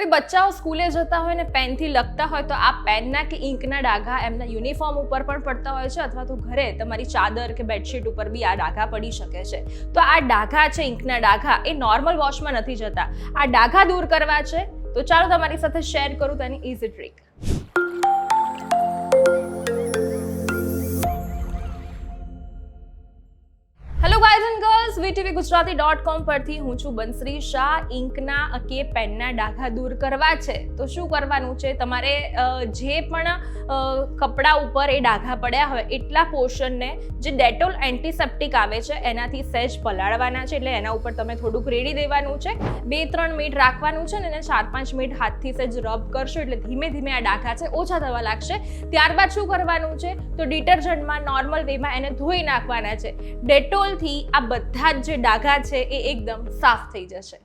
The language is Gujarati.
ભાઈ બચ્ચાઓ સ્કૂલે જતા હોય ને પેનથી લખતા હોય તો આ પેનના કે ઇંકના ડાઘા એમના યુનિફોર્મ ઉપર પણ પડતા હોય છે અથવા તો ઘરે તમારી ચાદર કે બેડશીટ ઉપર બી આ ડાઘા પડી શકે છે. તો આ ડાઘા છે, ઇંકના ડાઘા, એ નોર્મલ વોશમાં નથી જતા. આ ડાઘા દૂર કરવા છે તો ચાલો તમારી સાથે શેર કરું તેની easy trick. Hello guys and girls, VTVGujarati.com પરથી હું છું બંસરી શાહ. ઇંકના કે પેનના ડાઘા દૂર કરવા છે તો શું કરવાનું છે? તમારે જે પણ કપડા ઉપર એ ડાઘા પડ્યા હોય એટલા પોર્શનને જે ડેટોલ એન્ટીસેપ્ટિક આવે છે એનાથી સહેજ પલાળવાના છે. એટલે એના ઉપર તમે થોડુંક રેડી દેવાનું છે, 2-3 મિનિટ રાખવાનું છે ને એને 4-5 મિનિટ હાથથી સહેજ રબ કરશો એટલે ધીમે ધીમે આ ડાઘા છે ઓછા થવા લાગશે. ત્યારબાદ શું કરવાનું છે તો ડિટર્જન્ટમાં નોર્મલ વેમાં એને ધોઈ નાખવાના છે. ડેટોલ થી આ બધા જ જે ડાઘા છે એ એકદમ સાફ થઈ જશે.